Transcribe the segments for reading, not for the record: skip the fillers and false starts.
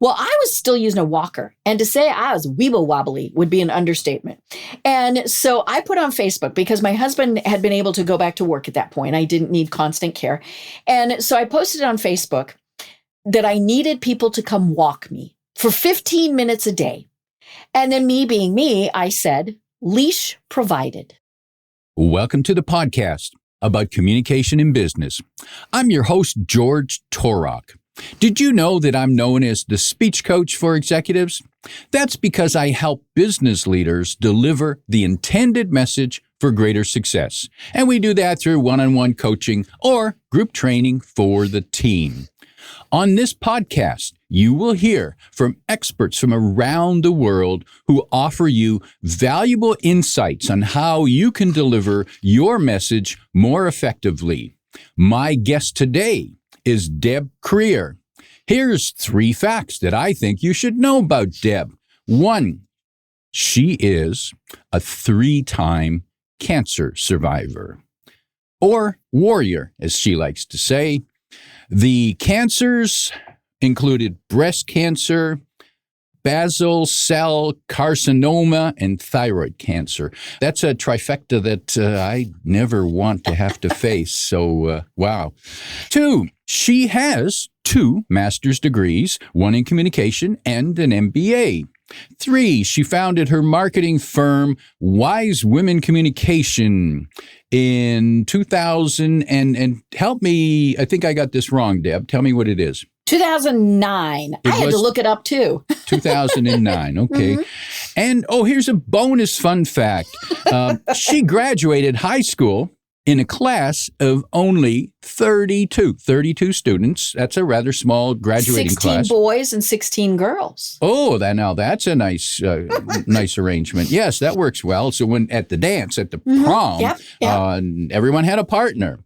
Well, I was still using a walker. And to say I was weeble wobbly would be an understatement. And so I put on Facebook because my husband had been able to go back to work at that point. I didn't need constant care. And so I posted on Facebook that I needed people to come walk me for 15 minutes a day. And then me being me, I said, leash provided. Welcome to the podcast about communication in business. I'm your host, George Torok. Did you know that I'm known as the speech coach for executives? That's because I help business leaders deliver the intended message for greater success. And we do that through one-on-one coaching or group training for the team. On this podcast, you will hear from experts from around the world who offer you valuable insights on how you can deliver your message more effectively. My guest today is Deb Krier. Here's 3 facts that I think you should know about Deb. 1, she is a 3-time cancer survivor, or warrior, as she likes to say. The cancers included breast cancer, basal cell carcinoma, and thyroid cancer. That's a trifecta that I never want to have to face. So, wow. 2, she has 2 master's degrees, 1 in communication and an MBA. 3, she founded her marketing firm, Wise Women Communication, in 2000. And help me, I think I got this wrong, Deb. Tell me what it is. 2009. I had to look it up too. 2009. Okay. And here's a bonus fun fact. She graduated high school in a class of only 32 students. That's a rather small graduating 16 class. 16 boys and 16 girls. Oh, that's a nice nice arrangement. Yes, that works well. So when at the dance, at the prom, everyone had a partner.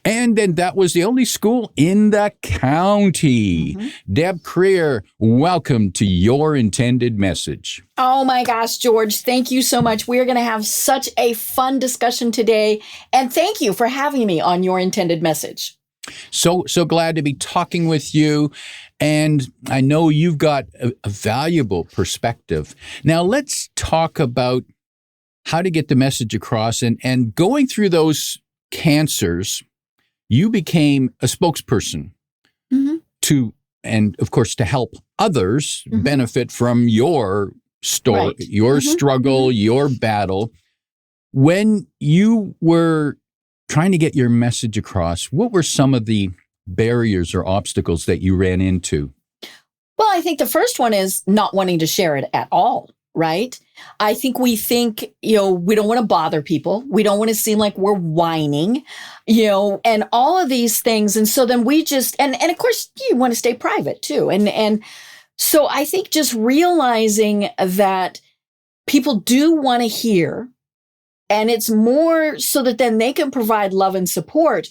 And then that was the only school in the county. Deb Krier, welcome to Your Intended Message. Oh my gosh, George, thank you so much. We're going to have such a fun discussion today. And thank you for having me on Your Intended Message. So glad to be talking with you. And I know you've got a valuable perspective. Now let's talk about how to get the message across. And going through those cancers, you became a spokesperson to, and of course, to help others benefit from your story, your struggle, your battle. When you were trying to get your message across, what were some of the barriers or obstacles that you ran into? Well, I think the first one is not wanting to share it at all, right? I think we think, we don't want to bother people. We don't want to seem like we're whining, and all of these things. And so then we just, and of course you want to stay private too. And so I think just realizing that people do want to hear, and it's more so that then they can provide love and support,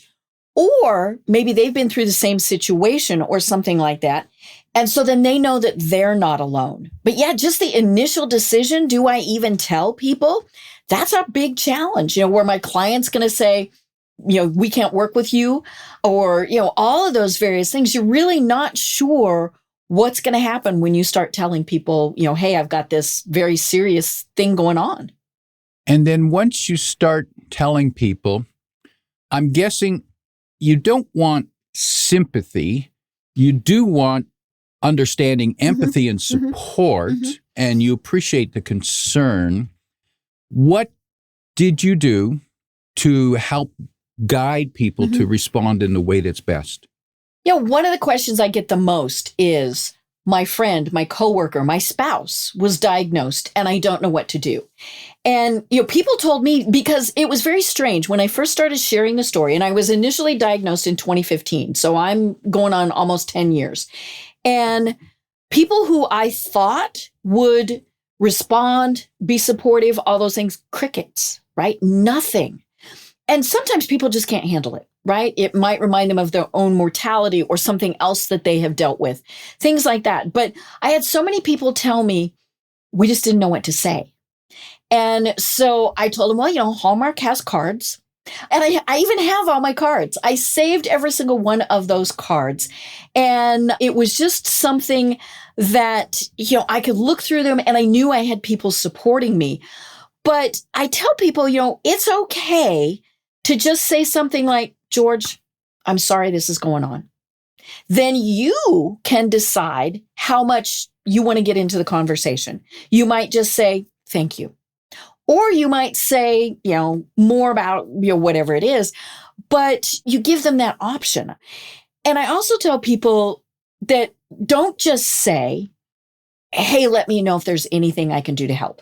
or maybe they've been through the same situation or something like that. And so then they know that they're not alone. But yeah, just the initial decision, do I even tell people? That's a big challenge, where my client's going to say, we can't work with you, or, all of those various things. You're really not sure what's going to happen when you start telling people, hey, I've got this very serious thing going on. And then once you start telling people, I'm guessing you don't want sympathy. You do want understanding, empathy, and support, and you appreciate the concern. What did you do to help guide people to respond in the way that's best? One of the questions I get the most is, my friend, my coworker, my spouse was diagnosed and I don't know what to do. And, people told me, because it was very strange when I first started sharing the story, and I was initially diagnosed in 2015. So I'm going on almost 10 years. And people who I thought would respond, be supportive, all those things, crickets, right? Nothing. And sometimes people just can't handle it, right? It might remind them of their own mortality or something else that they have dealt with, things like that. But I had so many people tell me, we just didn't know what to say. And so I told them, well, Hallmark has cards. And I even have all my cards. I saved every single one of those cards. And it was just something that, I could look through them and I knew I had people supporting me. But I tell people, it's okay to just say something like, George, I'm sorry this is going on. Then you can decide how much you want to get into the conversation. You might just say, thank you. Or you might say, more about, whatever it is, but you give them that option. And I also tell people that don't just say, hey, let me know if there's anything I can do to help.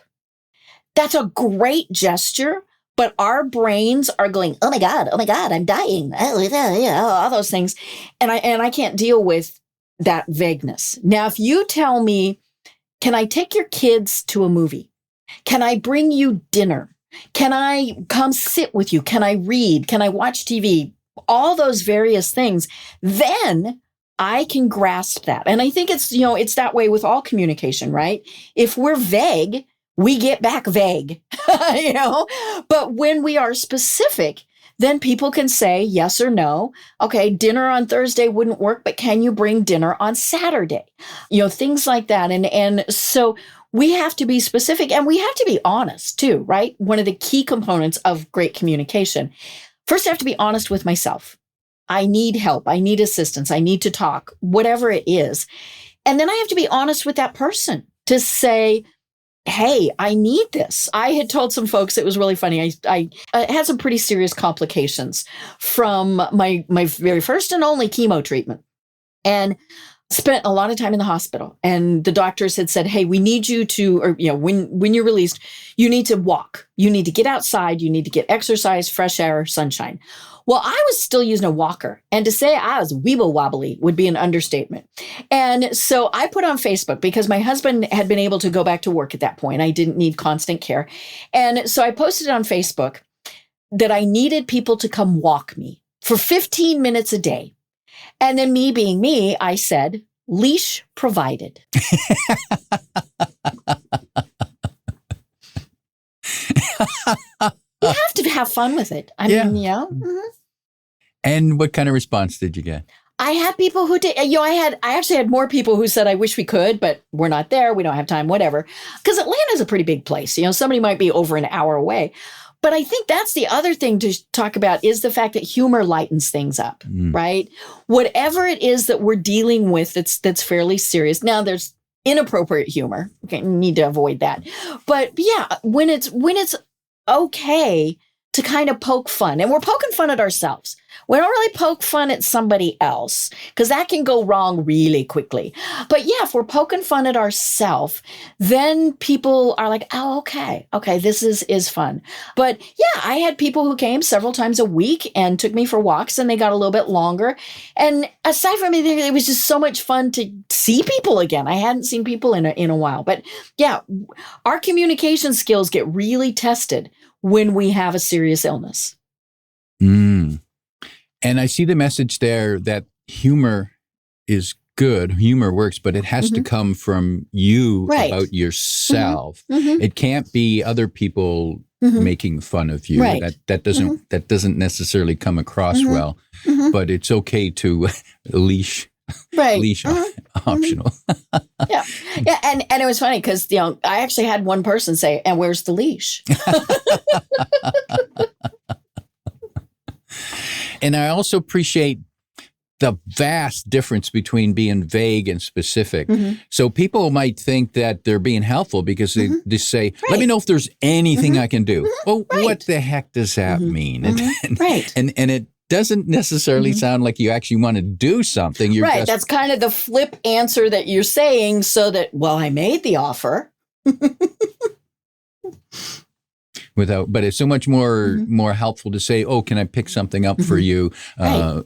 That's a great gesture, but our brains are going, oh my God, I'm dying. All those things. And I can't deal with that vagueness. Now, if you tell me, can I take your kids to a movie? Can I bring you dinner? Can I come sit with you? Can I read? Can I watch TV? All those various things. Then I can grasp that. And I think it's that way with all communication, right? If we're vague, we get back vague, but when we are specific, then people can say yes or no. Okay, dinner on Thursday wouldn't work, but can you bring dinner on Saturday? Things like that. And so we have to be specific and we have to be honest too, right? One of the key components of great communication. First, I have to be honest with myself. I need help. I need assistance. I need to talk, whatever it is. And then I have to be honest with that person to say, hey, I need this. I had told some folks, it was really funny. I had some pretty serious complications from my very first and only chemo treatment and spent a lot of time in the hospital. And the doctors had said, hey, we need you to, or, when you're released, you need to walk. You need to get outside. You need to get exercise, fresh air, sunshine. Well, I was still using a walker. And to say I was weeble wobbly would be an understatement. And so I put on Facebook because my husband had been able to go back to work at that point. I didn't need constant care. And so I posted on Facebook that I needed people to come walk me for 15 minutes a day. And then me being me, I said, leash provided. You have to have fun with it. I mean, Mm-hmm. And what kind of response did you get? I had people who did, I actually had more people who said, I wish we could, but we're not there. We don't have time, whatever. Because Atlanta is a pretty big place. Somebody might be over an hour away. But I think that's the other thing to talk about is the fact that humor lightens things up, right? Whatever it is that we're dealing with that's fairly serious. Now, there's inappropriate humor. Okay, need to avoid that. But yeah, when it's okay to kind of poke fun, and we're poking fun at ourselves. We don't really poke fun at somebody else because that can go wrong really quickly. But yeah, if we're poking fun at ourselves, then people are like, oh, okay, this is fun. But yeah, I had people who came several times a week and took me for walks and they got a little bit longer. And aside from anything, it was just so much fun to see people again. I hadn't seen people in a while. But yeah, our communication skills get really tested when we have a serious illness. And I see the message there that humor is good. Humor works, but it has to come from you about yourself. It can't be other people making fun of you. That doesn't necessarily come across well. But it's okay to leash optional. Yeah. And it was funny because I actually had one person say, "And where's the leash?" And I also appreciate the vast difference between being vague and specific. So people might think that they're being helpful because they just say, let me know if there's anything I can do. Well, what the heck does that mean? And it doesn't necessarily sound like you actually want to do something. You're just, that's kind of the flip answer that you're saying so that, well, I made the offer. But it's so much more helpful to say, oh, can I pick something up for you, a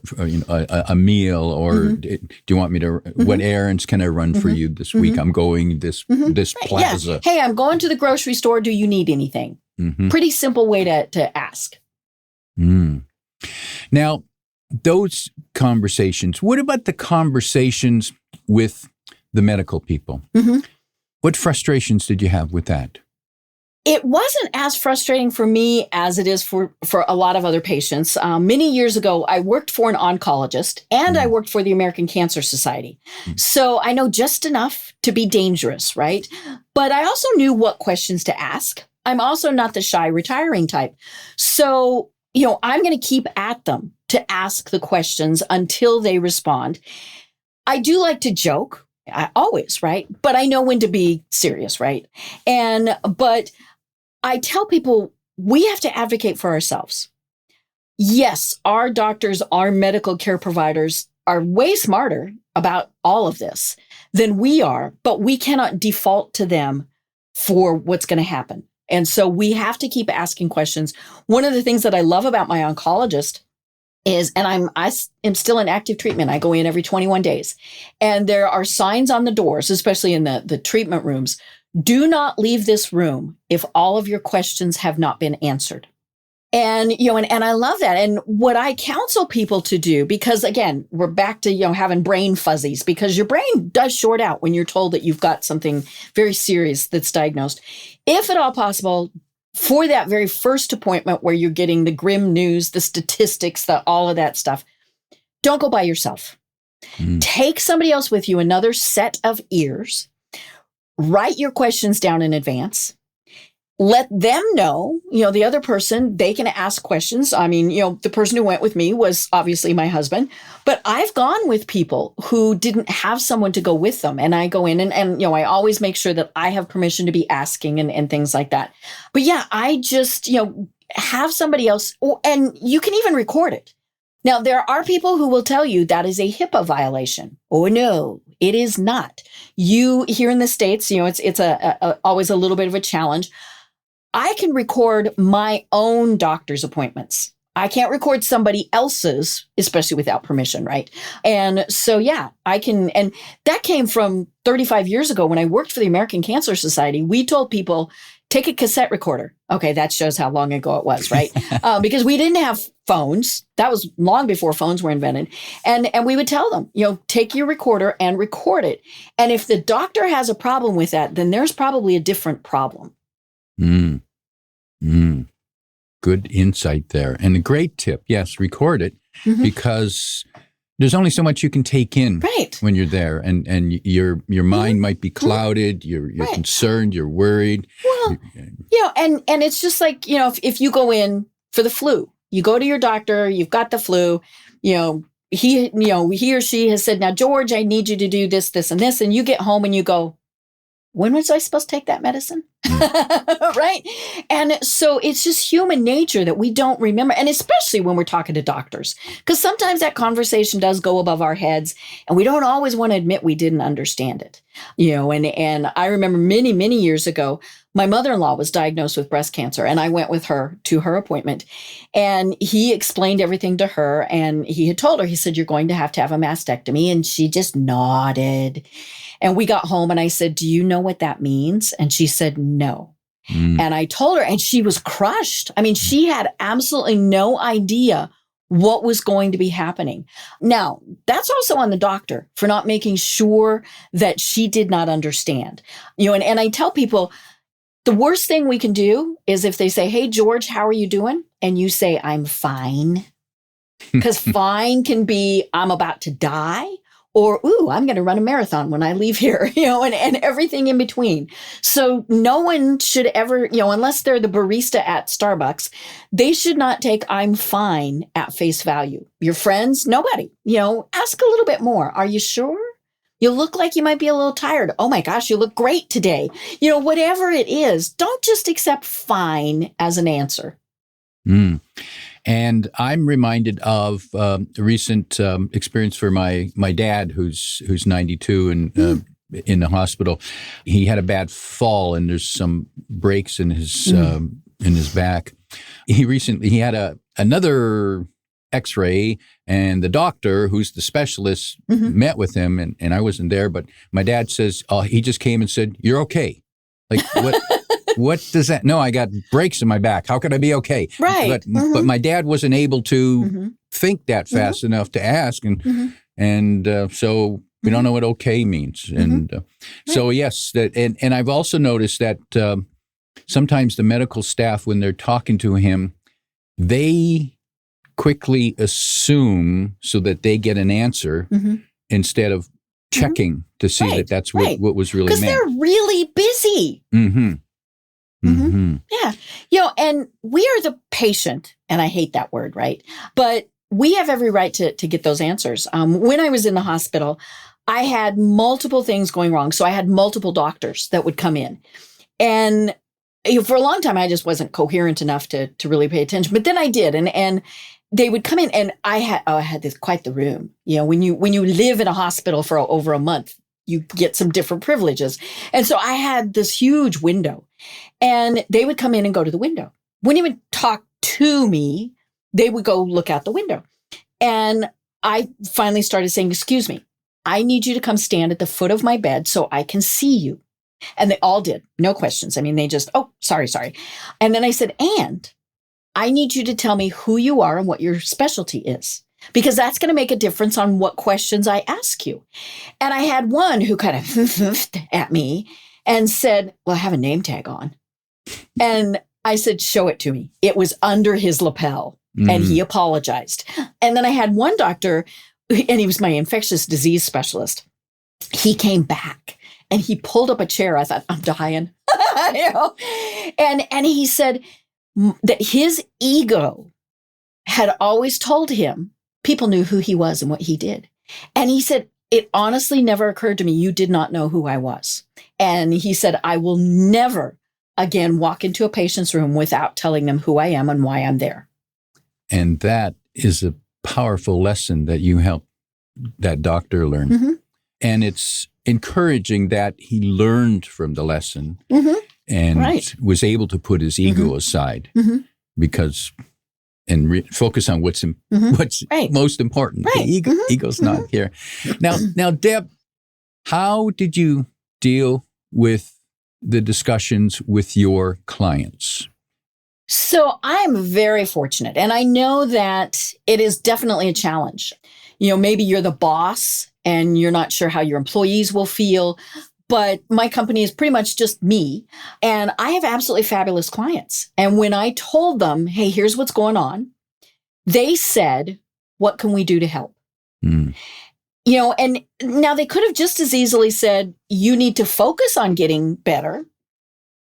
meal, or do you want me to, what errands can I run for you this week? I'm going this plaza. Yeah. Hey, I'm going to the grocery store. Do you need anything? Pretty simple way to ask. Now, those conversations, what about the conversations with the medical people? What frustrations did you have with that? It wasn't as frustrating for me as it is for a lot of other patients. Many years ago, I worked for an oncologist and I worked for the American Cancer Society. So I know just enough to be dangerous, right? But I also knew what questions to ask. I'm also not the shy retiring type. So, I'm going to keep at them to ask the questions until they respond. I do like to joke, always, right? But I know when to be serious, right? But I tell people we have to advocate for ourselves. Yes, our doctors, our medical care providers are way smarter about all of this than we are, but we cannot default to them for what's going to happen. And so we have to keep asking questions. One of the things that I love about my oncologist is, and I am still in active treatment. I go in every 21 days, and there are signs on the doors, especially in the treatment rooms. Do not leave this room if all of your questions have not been answered. And, and I love that. And what I counsel people to do, because again, we're back to, having brain fuzzies, because your brain does short out when you're told that you've got something very serious that's diagnosed. If at all possible, for that very first appointment where you're getting the grim news, the statistics, all of that stuff, don't go by yourself. Take somebody else with you, another set of ears. Write your questions down in advance. Let them know, the other person, they can ask questions. I mean, the person who went with me was obviously my husband, but I've gone with people who didn't have someone to go with them. And I go in and I always make sure that I have permission to be asking and things like that. But yeah, I just, have somebody else, and you can even record it. Now, there are people who will tell you that is a HIPAA violation. Oh, no, it is not. You here in the States, it's always a little bit of a challenge. I can record my own doctor's appointments. I can't record somebody else's, especially without permission, right? And so, yeah, I can. And that came from 35 years ago when I worked for the American Cancer Society. We told people, take a cassette recorder. Okay, that shows how long ago it was, right? Because we didn't have phones. That was long before phones were invented. And we would tell them, take your recorder and record it. And if the doctor has a problem with that, then there's probably a different problem. Good insight there. And a great tip. Yes, record it because there's only so much you can take in when you're there. And your mind might be clouded. You're concerned. You're worried. Well, and it's just like, if you go in for the flu, you go to your doctor, you've got the flu, he or she has said, now, George, I need you to do this, this, and this. And you get home and you go, when was I supposed to take that medicine? Right? And so it's just human nature that we don't remember. And especially when we're talking to doctors, because sometimes that conversation does go above our heads and we don't always want to admit we didn't understand it. And I remember many, many years ago, my mother-in-law was diagnosed with breast cancer and I went with her to her appointment and he explained everything to her and he had told her, he said, you're going to have a mastectomy. And she just nodded. And we got home and I said, do you know what that means? And she said, no. And I told her and she was crushed. I mean, she had absolutely no idea what was going to be happening. Now, that's also on the doctor for not making sure that she did not understand. And I tell people, the worst thing we can do is if they say, hey, George, how are you doing? And you say, I'm fine. Because fine can be, I'm about to die. Or, ooh, I'm going to run a marathon when I leave here, and everything in between. So no one should ever, unless they're the barista at Starbucks, they should not take I'm fine at face value. Your friends, nobody, ask a little bit more. Are you sure? You look like you might be a little tired. Oh my gosh, you look great today. Whatever it is, don't just accept fine as an answer. And I'm reminded of a recent experience for my dad, who's 92 and in the hospital. He had a bad fall, and there's some breaks in his back. He had another X-ray, and the doctor, who's the specialist, met with him, and I wasn't there. But my dad says he just came and said, "You're okay." Like what? What does that? No, I got breaks in my back. How could I be okay? Right. But my dad wasn't able to think that fast enough to ask, and so we don't know what okay means. And so yes, and I've also noticed that sometimes the medical staff, when they're talking to him, they quickly assume so that they get an answer instead of checking to see that that's what was really meant. Because they're really busy. Yeah. And we are the patient, and I hate that word, right? But we have every right to get those answers. When I was in the hospital, I had multiple things going wrong. So I had multiple doctors that would come in. And for a long time, I just wasn't coherent enough to really pay attention. But then I did. And they would come in, and I had this quite the room. When you live in a hospital for over a month, you get some different privileges. And so I had this huge window, and they would come in and go to the window. Wouldn't even talk to me. They would go look out the window. And I finally started saying, "Excuse me, I need you to come stand at the foot of my bed so I can see you." And they all did. No questions. I mean, they just, "Oh, sorry." And then I said, "And I need you to tell me who you are and what your specialty is, because that's going to make a difference on what questions I ask you." And I had one who kind of at me and said, "Well, I have a name tag on." And I said, "Show it to me." It was under his lapel, and he apologized. And then I had one doctor, and he was my infectious disease specialist. He came back and he pulled up a chair. I thought, I'm dying. And he said that his ego had always told him people knew who he was and what he did. And he said, "It honestly never occurred to me you did not know who I was." And he said, "I will never again walk into a patient's room without telling them who I am and why I'm there." And that is a powerful lesson that you helped that doctor learn. And it's encouraging that he learned from the lesson and was able to put his ego aside because focus on what's most important. The ego's not here. Now, Deb, how did you deal with the discussions with your clients? So I'm very fortunate, and I know that it is definitely a challenge. Maybe you're the boss and you're not sure how your employees will feel, but my company is pretty much just me, and I have absolutely fabulous clients. And when I told them, "Hey, here's what's going on," they said, "What can we do to help?" And now they could have just as easily said, "You need to focus on getting better,"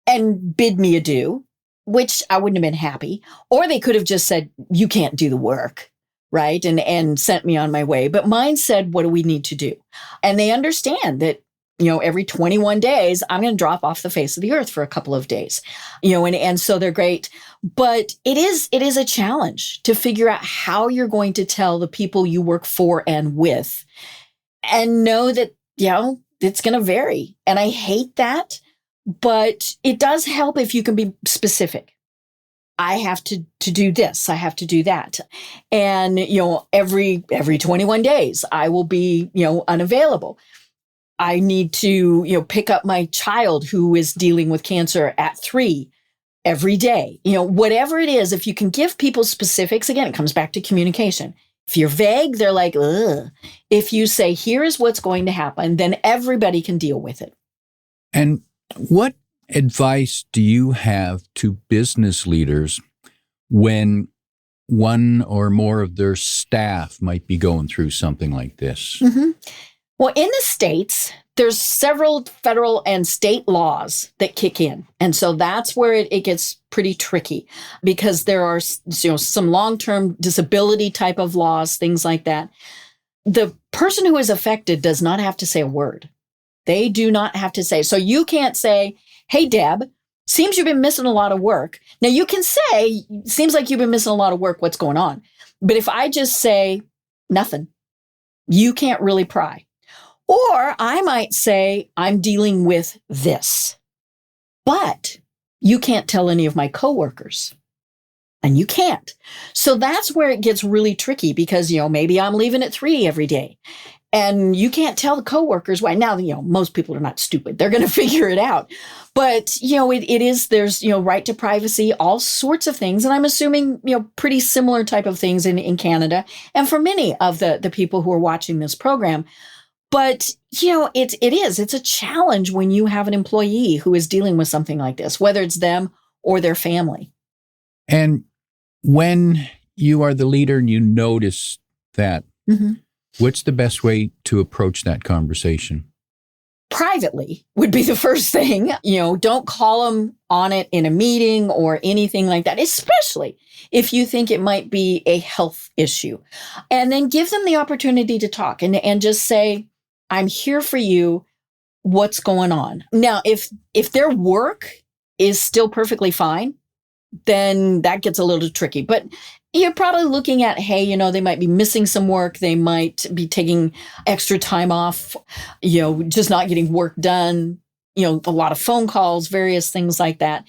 and bid me adieu, which I wouldn't have been happy. Or they could have just said, "You can't do the work," right? And sent me on my way. But mine said, "What do we need to do?" And they understand that, every 21 days, I'm going to drop off the face of the earth for a couple of days, and so they're great. But it is a challenge to figure out how you're going to tell the people you work for and with, and know that, it's going to vary. And I hate that. But it does help if you can be specific. I have to do this. I have to do that. And, every 21 days, I will be, unavailable. I need to, pick up my child who is dealing with cancer at 3 every day. Whatever it is, if you can give people specifics, again, it comes back to communication. If you're vague, they're like, ugh. If you say, "Here is what's going to happen," then everybody can deal with it. And what advice do you have to business leaders when one or more of their staff might be going through something like this? Well, in the States, there's several federal and state laws that kick in. And so that's where it gets pretty tricky, because there are some long-term disability type of laws, things like that. The person who is affected does not have to say a word. They do not have to say. So you can't say, "Hey, Deb, seems you've been missing a lot of work." Now you can say, "Seems like you've been missing a lot of work. What's going on?" But if I just say nothing, you can't really pry. Or I might say, "I'm dealing with this, but you can't tell any of my coworkers." And you can't. So that's where it gets really tricky, because, maybe I'm leaving at 3 every day. And you can't tell the coworkers why. Now, most people are not stupid. They're going to figure it out. But, there's, right to privacy, all sorts of things. And I'm assuming, pretty similar type of things in Canada. And for many of the people who are watching this program, But, it's a challenge when you have an employee who is dealing with something like this, whether it's them or their family. And when you are the leader and you notice that, what's the best way to approach that conversation? Privately would be the first thing. Don't call them on it in a meeting or anything like that, especially if you think it might be a health issue. And then give them the opportunity to talk and just say, I'm here for you. What's going on? Now, if their work is still perfectly fine, then that gets a little tricky. But you're probably looking at, hey, they might be missing some work. They might be taking extra time off, just not getting work done, a lot of phone calls, various things like that.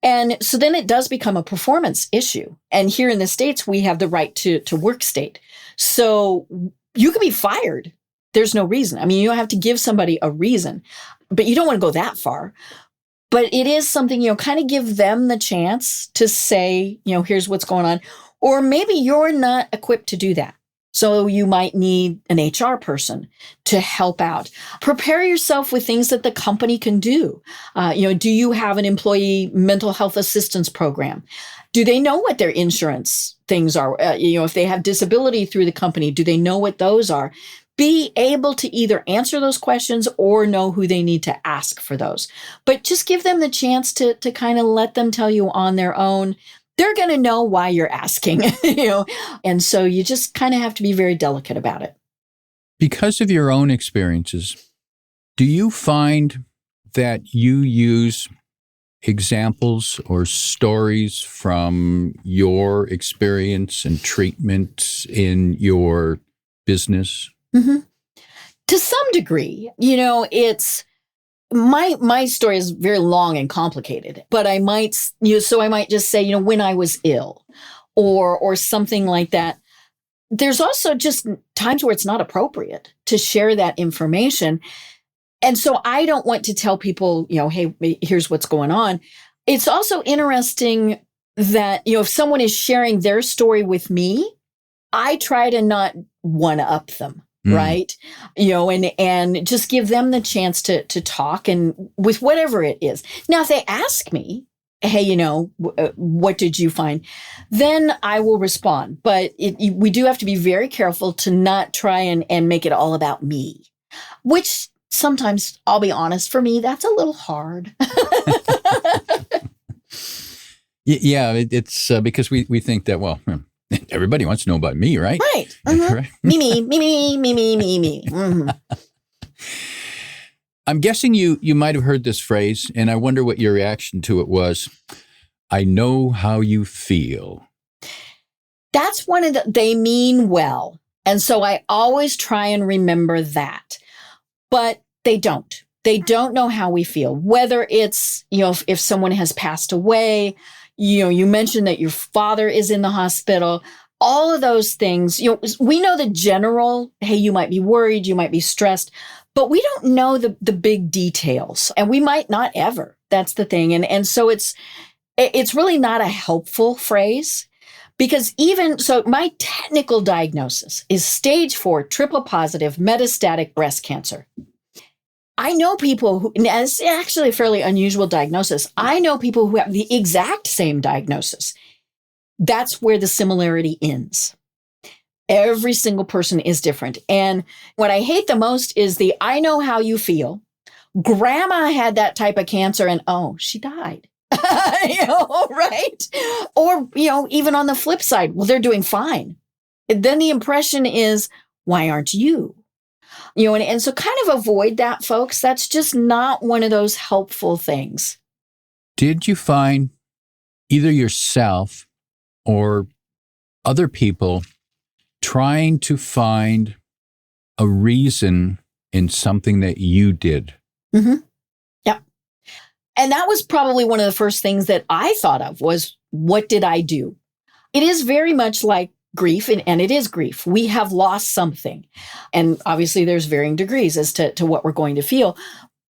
And so then it does become a performance issue. And here in the States, we have the right to work state. So you can be fired. There's no reason. I mean, you don't have to give somebody a reason, but you don't want to go that far. But it is something, kind of give them the chance to say, here's what's going on. Or maybe you're not equipped to do that. So you might need an HR person to help out. Prepare yourself with things that the company can do. Do you have an employee mental health assistance program? Do they know what their insurance things are? If they have disability through the company, do they know what those are? Be able to either answer those questions or know who they need to ask for those. But just give them the chance to kind of let them tell you on their own. They're going to know why you're asking, and so you just kind of have to be very delicate about it. Because of your own experiences, do you find that you use examples or stories from your experience and treatment in your business? Mm-hmm. To some degree, it's my story is very long and complicated, but I might, so I might just say, when I was ill or something like that. There's also just times where it's not appropriate to share that information. And so I don't want to tell people, hey, here's what's going on. It's also interesting that, if someone is sharing their story with me, I try to not one-up them. Right. And just give them the chance to talk and with whatever it is. Now, if they ask me, hey, what did you find? Then I will respond. But we do have to be very careful to not try and make it all about me, which sometimes, I'll be honest, for me, that's a little hard. Yeah, it's because we think that, well, everybody wants to know about me, right? Right. Mm-hmm. Right. Me. Mm-hmm. I'm guessing you might have heard this phrase, and I wonder what your reaction to it was. I know how you feel. That's they mean well. And so I always try and remember that. But they don't. They don't know how we feel, whether it's, if someone has passed away. You mentioned that your father is in the hospital, all of those things, we know the general, hey, you might be worried, you might be stressed, but we don't know the big details, and we might not ever. That's the thing. And so it's really not a helpful phrase, because so my technical diagnosis is stage 4 triple positive metastatic breast cancer. I know people who, and it's actually a fairly unusual diagnosis. I know people who have the exact same diagnosis. That's where the similarity ends. Every single person is different. And what I hate the most is I know how you feel. Grandma had that type of cancer and, she died. Right? Or, even on the flip side, well, they're doing fine. And then the impression is, why aren't you? And so kind of avoid that, folks. That's just not one of those helpful things. Did you find either yourself or other people trying to find a reason in something that you did? Mm-hmm. Yeah. And that was probably one of the first things that I thought of was, what did I do? It is very much like grief, and it is grief. We have lost something. And obviously there's varying degrees as to what we're going to feel.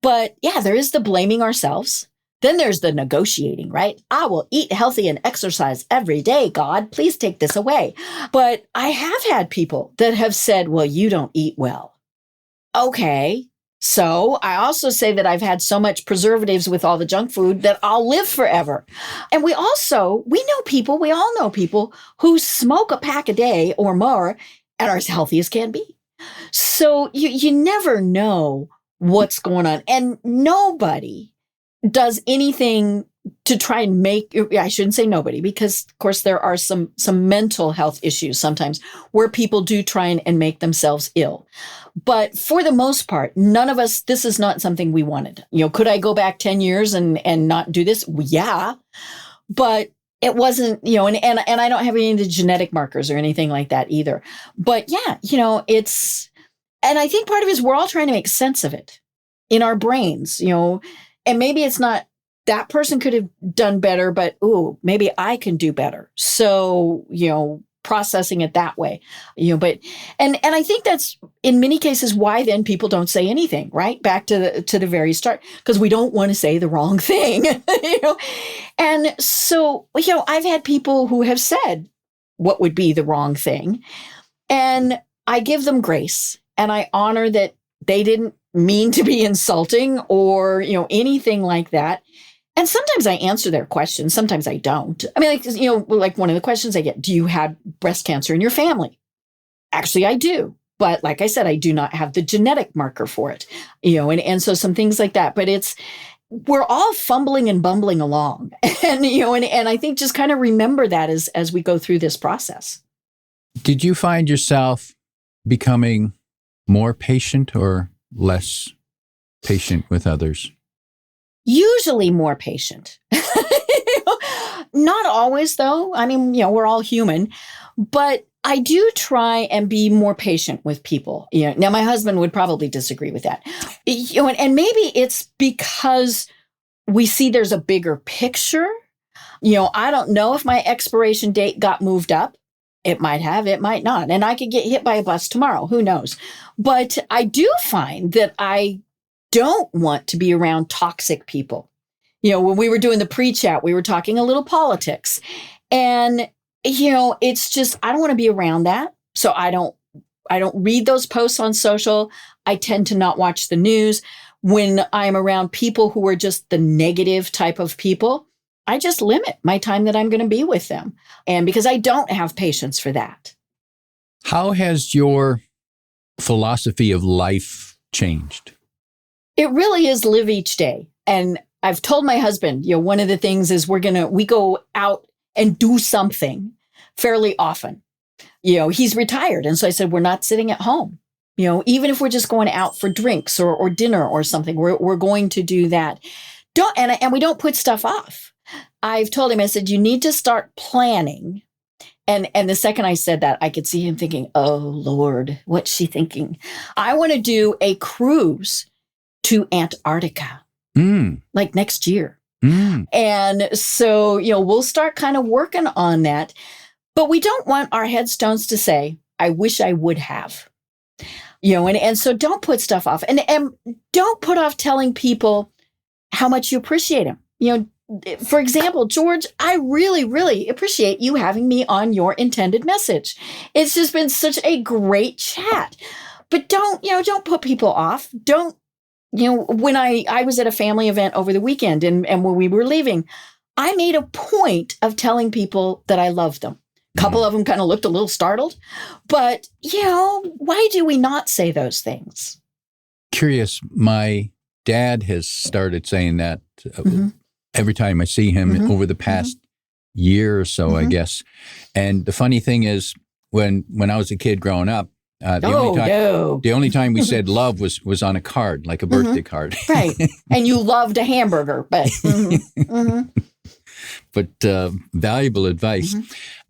But yeah, there is the blaming ourselves. Then there's the negotiating, right? I will eat healthy and exercise every day. God, please take this away. But I have had people that have said, well, you don't eat well. Okay. So I also say that I've had so much preservatives with all the junk food that I'll live forever. And we all know people who smoke a pack a day or more and are as healthy as can be. So you never know what's going on. And nobody does anything to try and I shouldn't say nobody, because of course there are some mental health issues sometimes where people do try and make themselves ill. But for the most part, none of us, this is not something we wanted. Could I go back 10 years and not do this? Well, yeah, but it wasn't, and I don't have any of the genetic markers or anything like that either. But yeah, and I think part of it is we're all trying to make sense of it in our brains, and maybe it's not that person could have done better, but maybe I can do better. So, processing it that way, but and I think that's in many cases why then people don't say anything, right? Back to the very start, because we don't want to say the wrong thing, And so, I've had people who have said what would be the wrong thing, and I give them grace and I honor that they didn't mean to be insulting or, anything like that. And sometimes I answer their questions. Sometimes I don't. I mean, like one of the questions I get, do you have breast cancer in your family? Actually, I do. But like I said, I do not have the genetic marker for it, and so some things like that. But we're all fumbling and bumbling along. And, and I think just kind of remember that as we go through this process. Did you find yourself becoming more patient or less patient with others? Usually more patient. Not always, though. I mean, we're all human, but I do try and be more patient with people. Now my husband would probably disagree with that. And maybe it's because we see there's a bigger picture. I don't know if my expiration date got moved up. It might have, it might not. And I could get hit by a bus tomorrow. Who knows? But I do find that I don't want to be around toxic people. When we were doing the pre-chat, we were talking a little politics. And, it's just, I don't want to be around that. So I don't read those posts on social. I tend to not watch the news. When I'm around people who are just the negative type of people, I just limit my time that I'm going to be with them. And because I don't have patience for that. How has your philosophy of life changed? It really is live each day. And I've told my husband, one of the things is we go out and do something fairly often. He's retired. And so I said, we're not sitting at home. Even if we're just going out for drinks or dinner or something, we're going to do that. And we don't put stuff off. I've told him, I said, you need to start planning. And the second I said that, I could see him thinking, oh, Lord, what's she thinking? I want to do a cruise to Antarctica, like next year. And so, we'll start kind of working on that. But we don't want our headstones to say, I wish I would have. And so don't put stuff off. And don't put off telling people how much you appreciate them. For example, George, I really, really appreciate you having me on your intended message. It's just been such a great chat. But don't put people off. Don't, when I was at a family event over the weekend and when we were leaving, I made a point of telling people that I loved them. A couple of them kind of looked a little startled, but why do we not say those things? Curious. My dad has started saying that every time I see him over the past year or so, I guess. And the funny thing is, when I was a kid growing up, the only time we said love was on a card, like a birthday card. Right. And you loved a hamburger, but but valuable advice.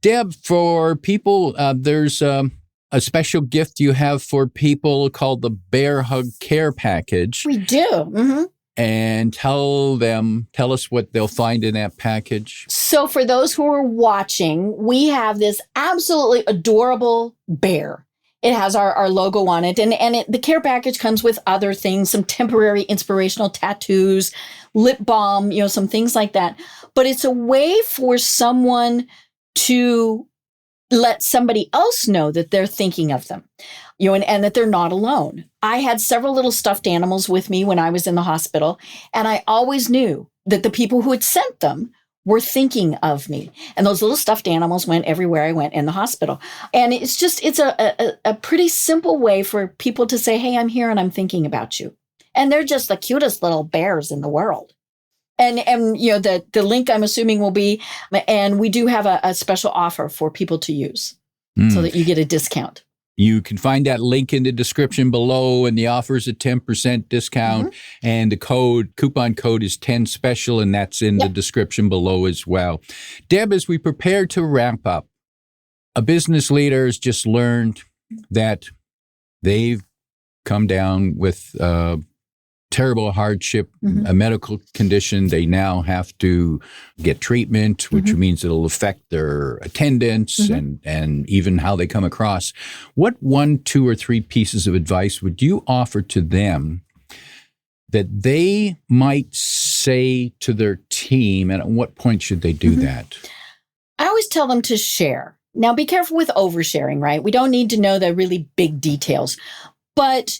Deb, for people, there's a special gift you have for people called the Bear Hug Care Package. We do. And tell us what they'll find in that package. So for those who are watching, we have this absolutely adorable bear. It has our logo on it. And the care package comes with other things, some temporary inspirational tattoos, lip balm, some things like that. But it's a way for someone to let somebody else know that they're thinking of them, and that they're not alone. I had several little stuffed animals with me when I was in the hospital, and I always knew that the people who had sent them were thinking of me. And those little stuffed animals went everywhere I went in the hospital. And it's a pretty simple way for people to say, hey, I'm here and I'm thinking about you. And they're just the cutest little bears in the world. And the link, I'm assuming, will be, and we do have a special offer for people to use so that you get a discount. You can find that link in the description below, and the offer is a 10% discount, and the coupon code is 10SPECIAL, and that's in the description below as well. Deb, as we prepare to wrap up, a business leader has just learned that they've come down with terrible hardship, a medical condition. They now have to get treatment, which means it'll affect their attendance and even how they come across. What 1, 2, or 3 pieces of advice would you offer to them that they might say to their team, and at what point should they do that? I always tell them to share. Now, be careful with oversharing, right? We don't need to know the really big details, but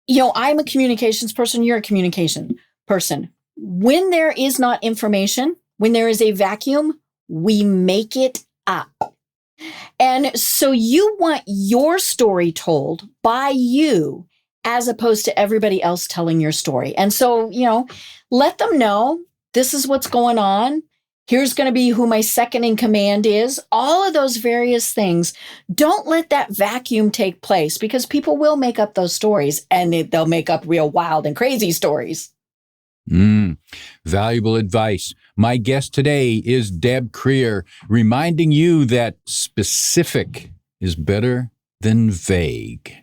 I'm a communications person. You're a communication person. When there is not information, when there is a vacuum, we make it up. And so you want your story told by you as opposed to everybody else telling your story. And so, let them know this is what's going on. Here's going to be who my second in command is. All of those various things. Don't let that vacuum take place, because people will make up those stories, and they'll make up real wild and crazy stories. Valuable advice. My guest today is Deb Krier, reminding you that specific is better than vague.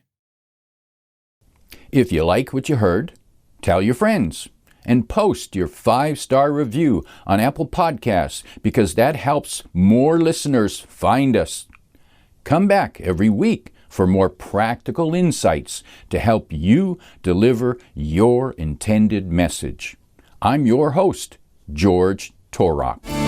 If you like what you heard, tell your friends. And post your 5-star review on Apple Podcasts, because that helps more listeners find us. Come back every week for more practical insights to help you deliver your intended message. I'm your host, George Torok.